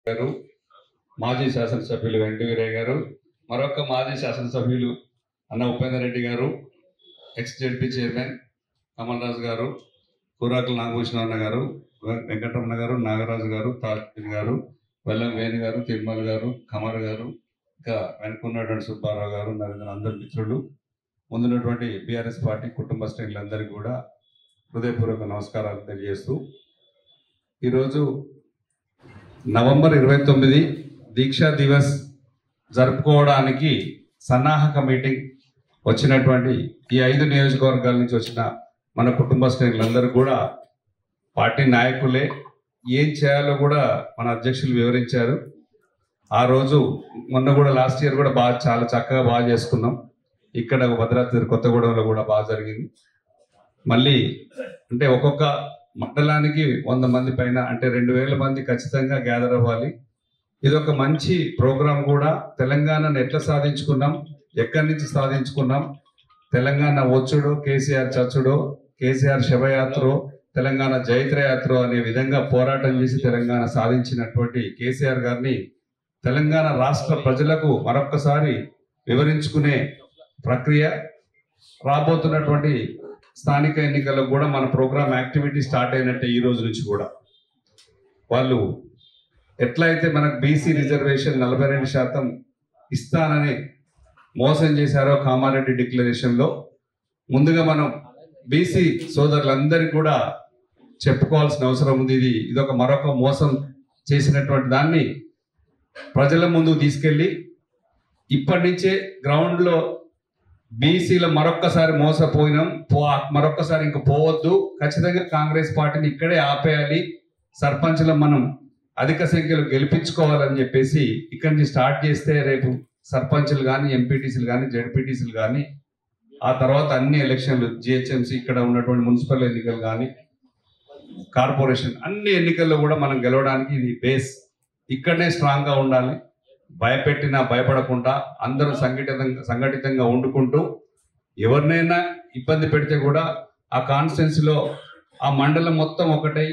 గారు, మాజీ శాసనసభ్యులు వెంకట వీరయ్య గారు, మరొక మాజీ శాసనసభ్యులు అన్న ఉపేందర్ రెడ్డి గారు, ఎక్స్ జెడ్పీ చైర్మన్ కమల్ రాజు గారు, కూరాకుల నాగభూషణ గారు, వెంకటరమణ గారు, నాగరాజు గారు, తాజుద్దీన్ గారు, వెల్లం వేణు గారు, తిరుమల గారు, కమర్ గారు, ఇంకా వెనుకున్నటువంటి సుబ్బారావు గారు, నరేంద్ర, అందరు మిత్రులు, ముందున్నటువంటి బీఆర్ఎస్ పార్టీ కుటుంబ శ్రేణులందరికీ కూడా హృదయపూర్వక నమస్కారాలు తెలియజేస్తూ, ఈరోజు నవంబర్ 29 దీక్షా దివస్ జరుపుకోవడానికి సన్నాహక మీటింగ్ వచ్చినటువంటి ఈ 5 నియోజకవర్గాల నుంచి వచ్చిన మన కుటుంబ శ్రేణులందరూ కూడా పార్టీ నాయకులే. ఏం చేయాలో కూడా మన అధ్యక్షులు వివరించారు. ఆ రోజు మొన్న కూడా లాస్ట్ ఇయర్ కూడా చాలా చక్కగా బాగా చేసుకున్నాం. ఇక్కడ భద్రాద్రి కొత్తగూడెంలో కూడా బాగా జరిగింది. మళ్ళీ అంటే ఒక్కొక్క మండలానికి 100 మంది పైన అంటే 2000 మంది ఖచ్చితంగా గ్యాదర్ అవ్వాలి. ఇది ఒక మంచి ప్రోగ్రాం కూడా. తెలంగాణను ఎట్లా సాధించుకున్నాం, ఎక్కడి నుంచి సాధించుకున్నాం, తెలంగాణ వచ్చుడో కేసీఆర్ చచ్చుడో, కేసీఆర్ శవయాత్రో, తెలంగాణ జైత్రయాత్ర అనే విధంగా పోరాటం చేసి తెలంగాణ సాధించినటువంటి కేసీఆర్ గారిని తెలంగాణ రాష్ట్ర ప్రజలకు మరొక్కసారి వివరించుకునే ప్రక్రియ. రాబోతున్నటువంటి స్థానిక ఎన్నికలకు కూడా మన ప్రోగ్రామ్ యాక్టివిటీ స్టార్ట్ అయినట్టే. ఈ రోజు నుంచి కూడా వాళ్ళు ఎట్లయితే మనకు బీసీ రిజర్వేషన్ 42% ఇస్తానని మోసం చేశారో కామారెడ్డి డిక్లరేషన్లో, ముందుగా మనం బీసీ సోదరులందరికీ కూడా చెప్పుకోవాల్సిన అవసరం ఉంది. ఇదొక మరొక మోసం చేసినటువంటి దాన్ని ప్రజల ముందుకు తీసుకెళ్ళి ఇప్పటి నుంచే గ్రౌండ్లో బీసీలో మరొక్కసారి మోసపోయినాం, మరొక్కసారి ఇంక పోవద్దు, ఖచ్చితంగా కాంగ్రెస్ పార్టీని ఇక్కడే ఆపేయాలి, సర్పంచ్లో మనం అధిక సంఖ్యలో గెలిపించుకోవాలని చెప్పేసి ఇక్కడి నుంచి స్టార్ట్ చేస్తే రేపు సర్పంచ్లు కానీ, ఎంపీటీసీలు కానీ, జెడ్పీటీసీలు కానీ, ఆ తర్వాత అన్ని ఎలక్షన్లు, జిహెచ్ఎంసీ, ఇక్కడ ఉన్నటువంటి మున్సిపల్ ఎన్నికలు కానీ, కార్పొరేషన్ అన్ని ఎన్నికల్లో కూడా మనం గెలవడానికి ఇది బేస్. ఇక్కడనే స్ట్రాంగ్గా ఉండాలి. భయపెట్టినా భయపడకుండా అందరూ సంఘటితంగా వండుకుంటూ ఎవరినైనా ఇబ్బంది పెడితే కూడా ఆ కాన్స్టిట్యున్సీలో ఆ మండలం మొత్తం ఒకటై,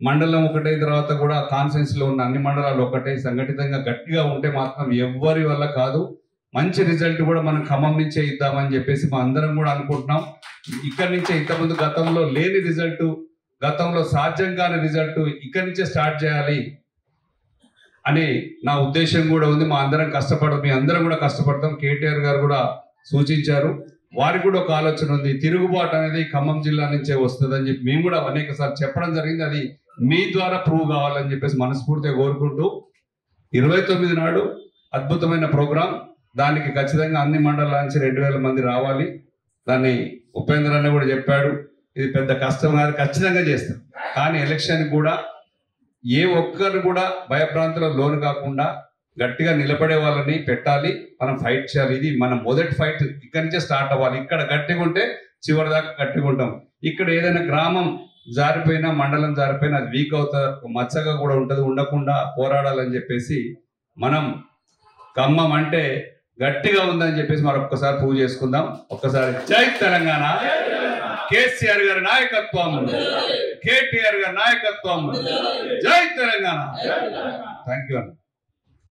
మండలం ఒకటైన తర్వాత కూడా కాన్స్టిట్యున్సీలో ఉన్న అన్ని మండలాలు ఒకటై సంఘటితంగా గట్టిగా ఉంటే మాత్రం ఎవ్వరి వల్ల కాదు. మంచి రిజల్ట్ కూడా మనం ఖమ్మం నుంచే ఇద్దామని చెప్పేసి మా అందరం కూడా అనుకుంటున్నాం. ఇక్కడి నుంచే ఇంతకుముందు గతంలో లేని రిజల్ట్, గతంలో సాధ్యం కాని రిజల్ట్ ఇక్కడి నుంచే స్టార్ట్ చేయాలి అని నా ఉద్దేశం కూడా ఉంది. మా అందరం కష్టపడతాం, మీ అందరం కూడా కష్టపడతాం. కేటీఆర్ గారు కూడా సూచించారు, వారికి కూడా ఒక ఆలోచన ఉంది. తిరుగుబాటు అనేది ఖమ్మం జిల్లా నుంచే వస్తుందని చెప్పి మేము కూడా అనేక సార్లు చెప్పడం జరిగింది. అది మీ ద్వారా ప్రూవ్ కావాలని చెప్పేసి మనస్ఫూర్తిగా కోరుకుంటూ 29 నాడు అద్భుతమైన ప్రోగ్రాం. దానికి ఖచ్చితంగా అన్ని మండలాల నుంచి 2000 మంది రావాలి. దాన్ని ఉపేంద్ర అన్న కూడా చెప్పాడు, ఇది పెద్ద కష్టం కాదు, ఖచ్చితంగా చేస్తాం. కానీ ఎలక్షన్ కూడా ఏ ఒక్కరు కూడా భయభ్రాంతులకు లోను కాకుండా గట్టిగా నిలబడే వాళ్ళని పెట్టాలి, మనం ఫైట్ చేయాలి. ఇది మన మొదటి ఫైట్ ఇక్కడి నుంచే స్టార్ట్ అవ్వాలి. ఇక్కడ గట్టిగా ఉంటే చివరి దాకా గట్టిగా ఉంటాం. ఇక్కడ ఏదైనా గ్రామం జారిపోయినా, మండలం జారిపోయినా అది వీక్ అవుతుంది, మచ్చగా కూడా ఉంటుంది. ఉండకుండా పోరాడాలని చెప్పేసి మనం ఖమ్మం అంటే గట్టిగా ఉందని చెప్పేసి మరొక్కసారి పూజ చేసుకుందాం. ఒక్కసారి జై తెలంగాణ, కేసీఆర్ గారి నాయకత్వం, కేటీఆర్ గారి నాయకత్వం, జై తెలంగాణ. థ్యాంక్ యూ అన్న.